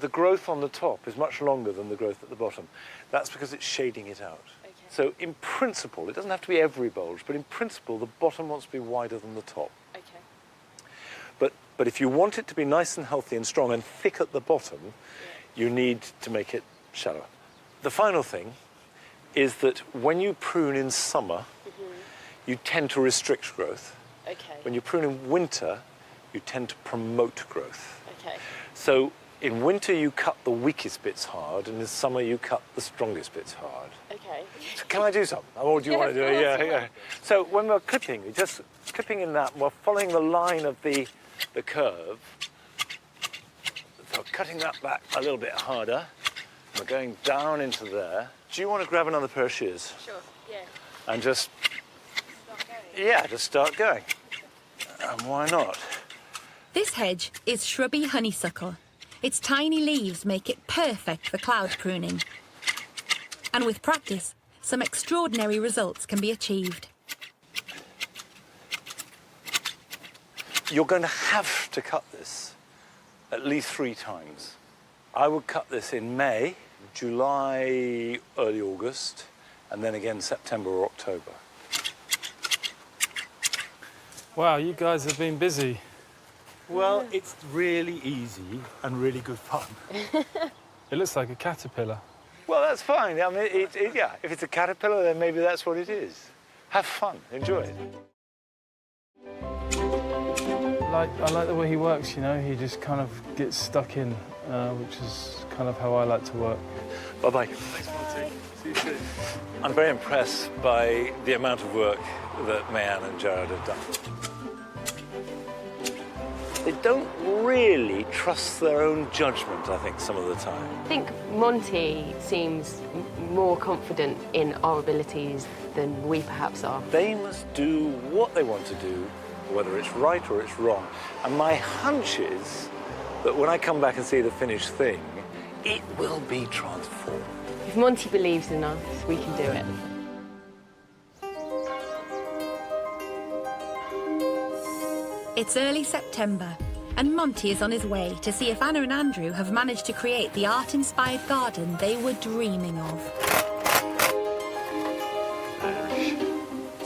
the growth on the top is much longer than the growth at the bottom? That's because it's shading it out. Okay. So in principle, it doesn't have to be every bulge, but in principle, the bottom wants to be wider than the top. Okay. But if you want it to be nice and healthy and strong and thick at the bottom, you need to make it shallower. The final thing is that when you prune in summer, you tend to restrict growth. Okay. When you prune in winter, you tend to promote growth. Okay. So in winter, you cut the weakest bits hard, and in summer, you cut the strongest bits hard. Okay. So can I do something? Or do you want to do it? Yeah, yeah. So when we're clipping, we're just clipping in that, we're following the line of the curve. So cutting that back a little bit harder. We're going down into there. Do you want to grab another pair of shears? Sure, yeah. And just... just start going. And why not? This hedge is shrubby honeysuckle. Its tiny leaves make it perfect for cloud pruning. And with practice, some extraordinary results can be achieved. You're going to have to cut this at least 3 times. I would cut this in May, July, early August, and then again September or October. Wow, you guys have been busy. Well, it's really easy and really good fun. It looks like a caterpillar. Well, that's fine. I mean, if it's a caterpillar, then maybe that's what it is. Have fun, enjoy it. I like the way he works, you know. He just kind of gets stuck in, which is kind of how I like to work. Bye-bye. Thanks, Monty. See you soon. I'm very impressed by the amount of work that Mayanne and Gerard have done. They don't really trust their own judgment, I think, some of the time. I think Monty seems more confident in our abilities than we perhaps are. They must do what they want to do, whether it's right or it's wrong. And my hunch is that when I come back and see the finished thing, it will be transformed. If Monty believes in us, we can do it. It's early September, and Monty is on his way to see if Anna and Andrew have managed to create the art-inspired garden they were dreaming of.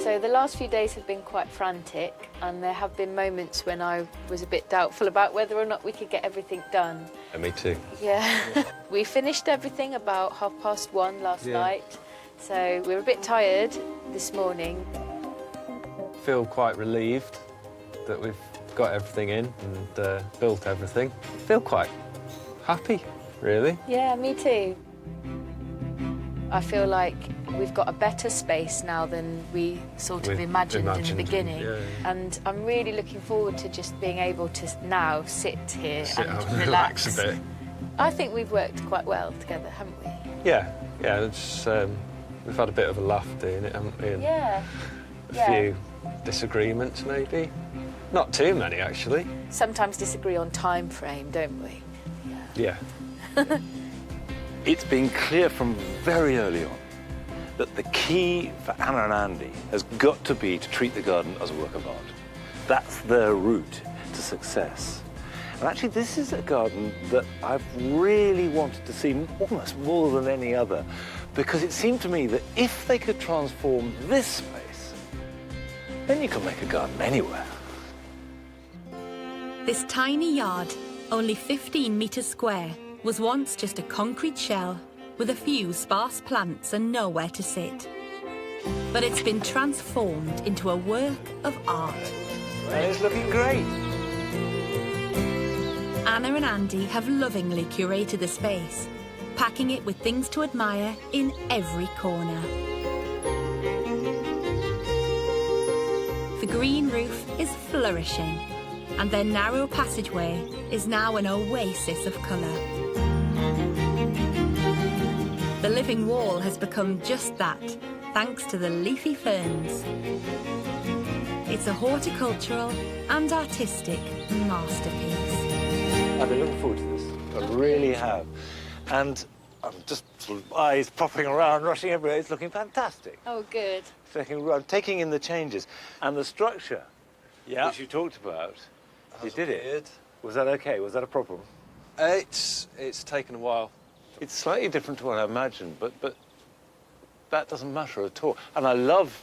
So the last few days have been quite frantic, and there have been moments when I was a bit doubtful about whether or not we could get everything done. And me too. Yeah. We finished everything about 1:30 last night, so we were a bit tired this morning. Feel quite relieved that we've got everything in and built everything. Feel quite happy, really. Yeah, me too. I feel like we've got a better space now than we sort of imagined in the beginning. And I'm really looking forward to just being able to now sit here and relax a bit. I think we've worked quite well together, haven't we? Yeah, it's, we've had a bit of a laugh doing it, haven't we? And Yeah. a few disagreements, maybe. Not too many, actually. Sometimes disagree on time frame, don't we? Yeah. It's been clear from very early on that the key for Anna and Andy has got to be to treat the garden as a work of art. That's their route to success. And actually, this is a garden that I've really wanted to see almost more than any other, because it seemed to me that if they could transform this space, then you can make a garden anywhere. This tiny yard, only 15 metres square, was once just a concrete shell with a few sparse plants and nowhere to sit. But it's been transformed into a work of art. And it's looking great. Anna and Andy have lovingly curated the space, packing it with things to admire in every corner. The green roof is flourishing, and their narrow passageway is now an oasis of colour. The living wall has become just that, thanks to the leafy ferns. It's a horticultural and artistic masterpiece. I've been looking forward to this. I really have. And I'm just sort of eyes popping around, rushing everywhere. It's looking fantastic. Oh, good. I'm taking in the changes. And the structure, which you talked about, you did it. Was that okay? Was that a problem? It's taken a while. It's slightly different to what I imagined, but that doesn't matter at all. And I love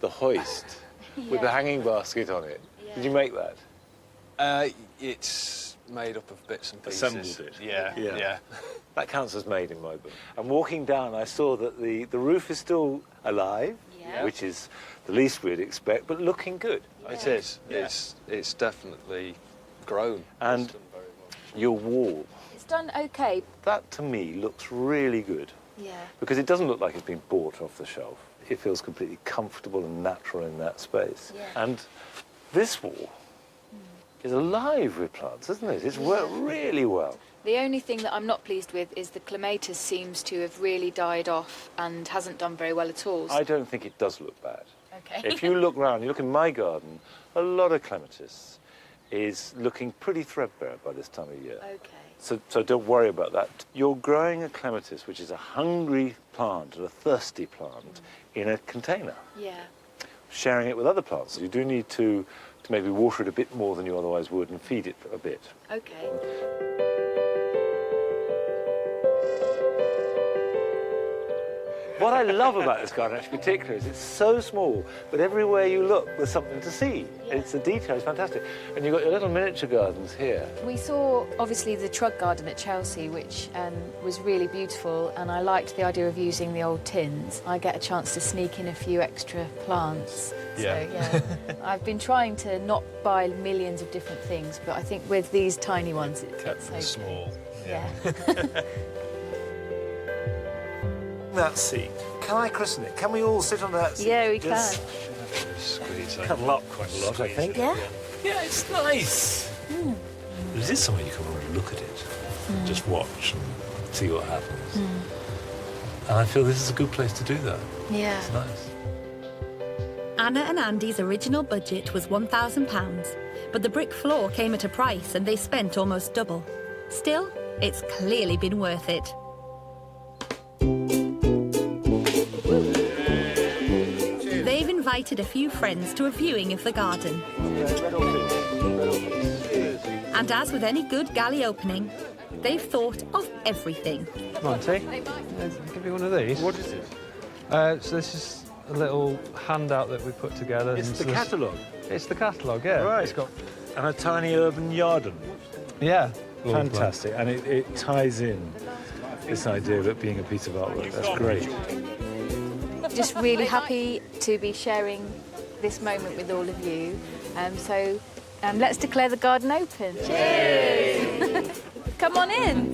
the hoist with the hanging basket on it. Yeah. Did you make that? It's made up of bits and pieces. Assembled it. Yeah. That counts as made in my book. And walking down, I saw that the roof is still alive, which is the least we'd expect, but looking good. It is. Yeah. It's definitely grown. And It's done very well. your wall, It's done okay. that to me looks really good. Yeah. Because it doesn't look like it's been bought off the shelf. It feels completely comfortable and natural in that space. Yeah. And this wall is alive with plants, isn't it? It's worked really well. The only thing that I'm not pleased with is the clematis seems to have really died off and hasn't done very well at all. I don't think it does look bad. Okay. If you look round, you look in my garden, a lot of clematis is looking pretty threadbare by this time of year. Okay. So don't worry about that. You're growing a clematis, which is a hungry plant and a thirsty plant, in a container, Yeah. sharing it with other plants. You do need to maybe water it a bit more than you otherwise would and feed it a bit. Okay. What I love about this garden, actually, particularly, is it's so small, but everywhere you look, there's something to see. Yeah. It's the detail is fantastic. And you've got your little miniature gardens here. We saw, obviously, the Trug Garden at Chelsea, which was really beautiful, and I liked the idea of using the old tins. I get a chance to sneak in a few extra plants. Yeah. So, yeah. I've been trying to not buy millions of different things, but I think with these tiny ones, it's okay. Small. Yeah. That seat. Can I christen it? Can we all sit on that seat? Yeah, we Just Squeeze it. cuddle up quite a lot, I think. Yeah? Yeah, it's nice. This is somewhere you can really look at it, just watch and see what happens. And I feel this is a good place to do that. Yeah. It's nice. Anna and Andy's original budget was £1,000, but the brick floor came at a price and they spent almost double. Still, it's clearly been worth it. They've invited a few friends to a viewing of the garden. And as with any good galley opening, they've thought of everything. Monty, I'll give you one of these. What is it? So this is a little handout that we put together. It's and the so this- catalogue. It's the catalogue, yeah. Right. It's got, And a tiny urban garden. yeah. Fantastic. And it ties in this idea of it being a piece of artwork. That's great. Just really happy to be sharing this moment with all of you. So let's declare the garden open. Cheers! Come on in.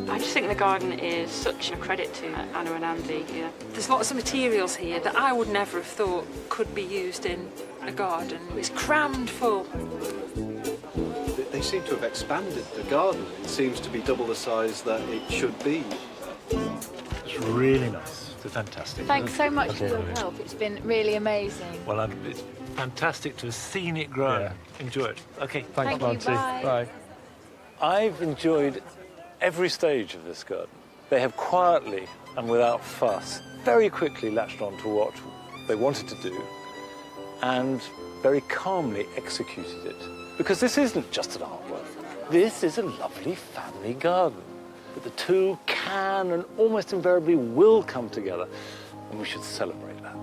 I just think the garden is such a credit to Anna and Andy. Yeah. There's lots of materials here that I would never have thought could be used in a garden. It's crammed full. The They seem to have expanded the garden. It seems to be double the size that it should be. It's really nice. It's fantastic. Thanks so much for your help. It's been really amazing. Well, it's fantastic to have seen it grow. Yeah. Enjoy it. Okay. Thank you, bye. I've enjoyed every stage of this garden. They have quietly and without fuss very quickly latched on to what they wanted to do and very calmly executed it. Because this isn't just an artwork. This is a lovely family garden. But the two can and almost invariably will come together, and we should celebrate that.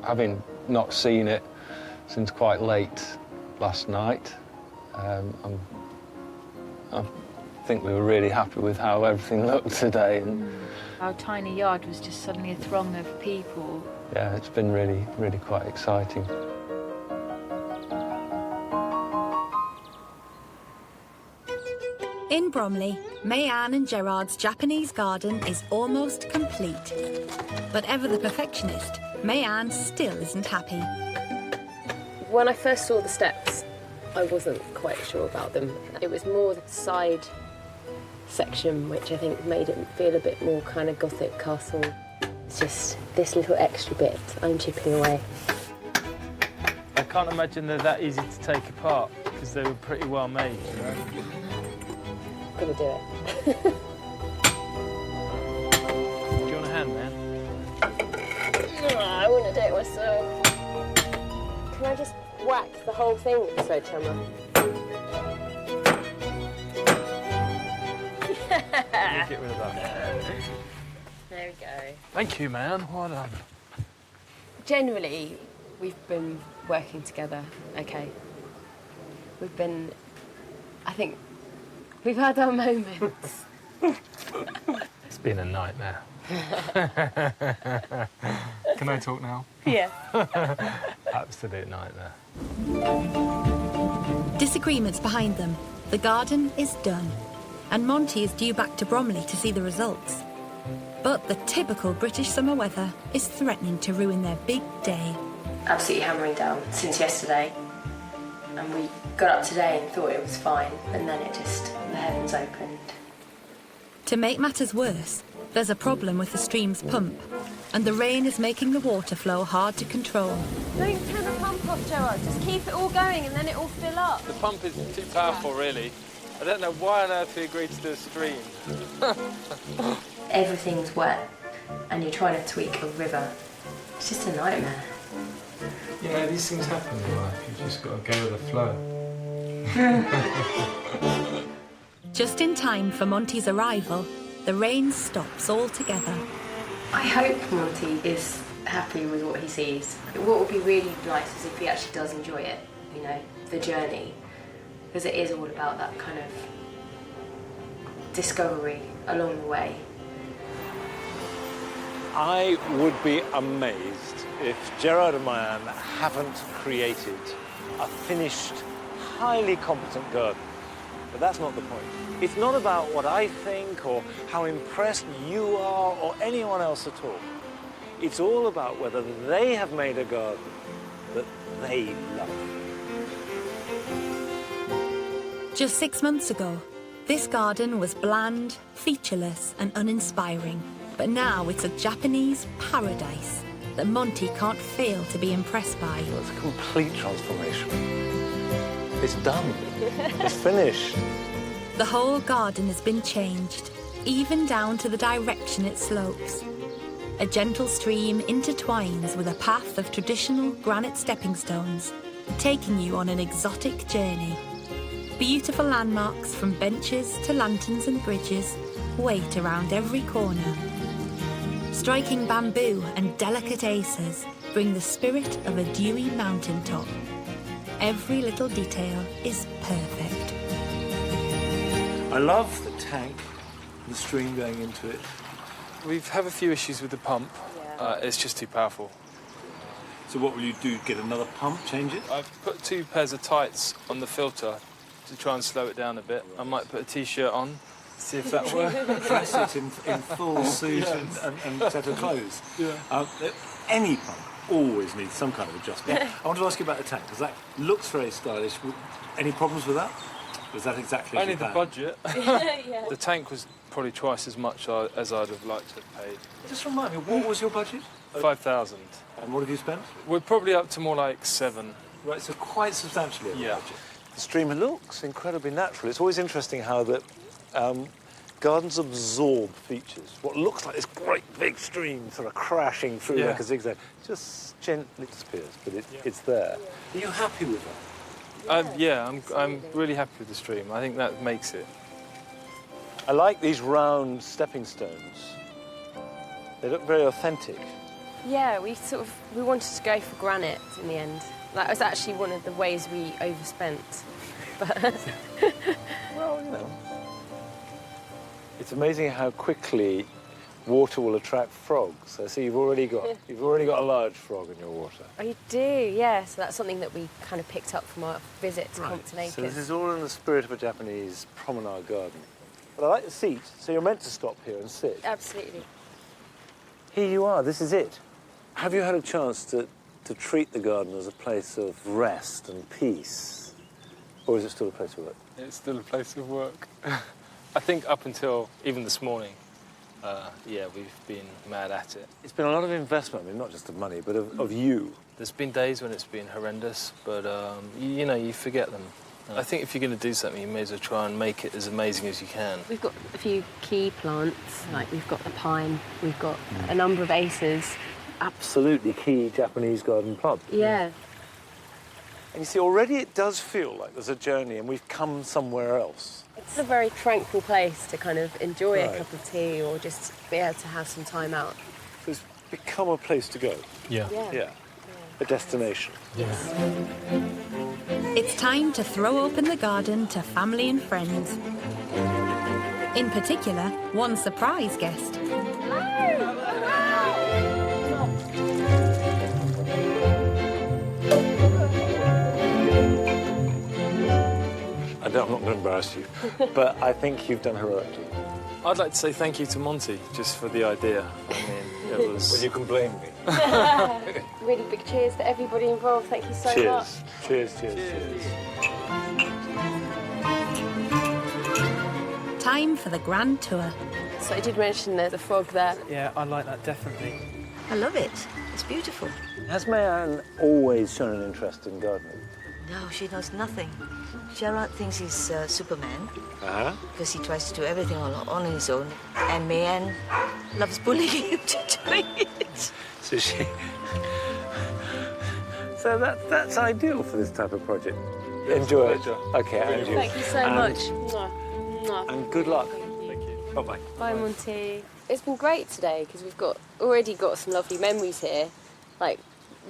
Having not seen it since quite late last night, I think we were really happy with how everything looked today. And Our tiny yard was just suddenly a throng of people. yeah, it's been really, really quite exciting. In Bromley, Mayanne and Gerard's Japanese garden is almost complete. But ever the perfectionist, Mayanne still isn't happy. When I first saw the steps, I wasn't quite sure about them. It was more the side section which I think made it feel a bit more kind of Gothic castle. It's just this little extra bit I'm chipping away. I can't imagine they're that easy to take apart because they were pretty well made, you know? Gonna do it. Do you want a hand, man? No, I want to do it myself. Can I just whack the whole thing with the sledgehammer? Get rid of that. There we go. Thank you, man. Well done. Generally, we've been working together, okay. I think, we've had our moments. It's been a nightmare. Can I talk now? Yeah. Absolute nightmare. Disagreements behind them, the garden is done. And Monty is due back to Bromley to see the results. But the typical British summer weather is threatening to ruin their big day. Absolutely hammering down since yesterday. And we got up today and thought it was fine, and then the heavens opened. To make matters worse, there's a problem with the stream's pump, and the rain is making the water flow hard to control. Don't turn the pump off, Gerard. Just keep it all going and then it will fill up. The pump is too powerful, really. I don't know why on earth we agreed to do a stream. Everything's wet, and you're trying to tweak a river. It's just a nightmare. You know, these things happen in life. You've just got to go with the flow. Just in time for Monty's arrival, the rain stops altogether. I hope Monty is happy with what he sees. What would be really nice is if he actually does enjoy it, you know, the journey. Because it is all about that kind of discovery along the way. I would be amazed if Gerard and Mayanne haven't created a finished, highly competent garden. But that's not the point. It's not about what I think or how impressed you are or anyone else at all. It's all about whether they have made a garden that they love. Just 6 months ago, this garden was bland, featureless and uninspiring. But now it's a Japanese paradise that Monty can't fail to be impressed by. Well, it's a complete transformation. It's done. It's finished. The whole garden has been changed, even down to the direction it slopes. A gentle stream intertwines with a path of traditional granite stepping stones, taking you on an exotic journey. Beautiful landmarks from benches to lanterns and bridges wait around every corner. Striking bamboo and delicate acers bring the spirit of a dewy mountaintop. Every little detail is perfect. I love the tank, the stream going into it. We have a few issues with the pump. It's just too powerful. So what will you do, get another pump, change it? I've put 2 pairs of tights on the filter to try and slow it down a bit. I might put a T-shirt on, see if that works. Dress it in full suit and set of clothes. Yeah. Any pump always needs some kind of adjustment. I want to ask you about the tank, because that looks very stylish. Any problems with that? Was that exactly Only the planned? budget. Yeah. The tank was probably twice as much as I'd have liked to have paid. Just remind me, what was your budget? 5,000. And what have you spent? We're probably up to more like 7. Right, so quite substantially over Yeah. budget. The stream looks incredibly natural. It's always interesting how that gardens absorb features. What looks like this great big stream sort of crashing through Yeah. like a zigzag just gently disappears, but it's there. Are you happy with that? Yeah, I'm really happy with the stream. I think that makes it. I like these round stepping stones. They look very authentic. Yeah, we wanted to go for granite in the end. That was actually one of the ways we overspent. But Well, you know. It's amazing how quickly water will attract frogs. I see you've already got a large frog in your water. I do, yeah. So that's something that we kind of picked up from our visit to Compton Acres. So this is all in the spirit of a Japanese promenade garden. But I like the seat, so you're meant to stop here and sit. Absolutely. Here you are, this is it. Have you had a chance to treat the garden as a place of rest and peace? Or is it still a place of work? It's still a place of work. I think up until even this morning, yeah, we've been mad at it. It's been a lot of investment, I mean, not just of money, but of you. There's been days when it's been horrendous, but you know, you forget them. And I think if you're going to do something, you may as well try and make it as amazing as you can. We've got a few key plants, like we've got the pine, we've got a number of acers. Absolutely key Japanese garden plant. Yeah. And you see, already it does feel like there's a journey and we've come somewhere else. It's a very tranquil place to kind of enjoy Right. a cup of tea or just be able to have some time out. So it's become a place to go. Yeah. Yeah. A destination. It's time to throw open the garden to family and friends. In particular, one surprise guest. I'm not going to embarrass you, but I think you've done heroically. I'd like to say thank you to Monty just for the idea. I mean, it was. Well, you can blame me. Really big cheers to everybody involved. Thank you so much. Cheers. Cheers. Time for the grand tour. So I did mention there's a frog there. Yeah, I like that, definitely. I love it. It's beautiful. Has Mayanne always shown an interest in gardening? No, she knows nothing. Gerard thinks he's Superman Uh-huh. because he tries to do everything on his own. And Mayanne loves bullying him to doing it. So she... So that's ideal for this type of project. Enjoy it. Okay, and you. Thank you so much. Mwah. Mwah. And good luck. Thank you. Bye-bye. Bye, Monty. It's been great today because we've already got some lovely memories here, like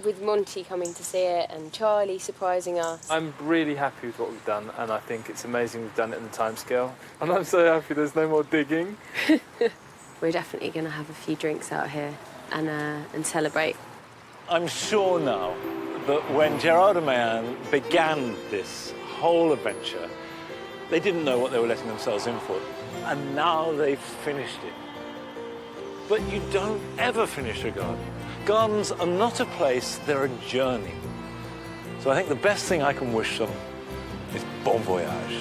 with Monty coming to see it and Charlie surprising us. I'm really happy with what we've done, and I think it's amazing we've done it in the timescale. And I'm so happy there's no more digging. We're definitely going to have a few drinks out here and celebrate. I'm sure now that when Gerard and Mayanne began this whole adventure, they didn't know what they were letting themselves in for. And now they've finished it. But you don't ever finish a garden. Gardens are not a place, they're a journey. So I think the best thing I can wish them is bon voyage.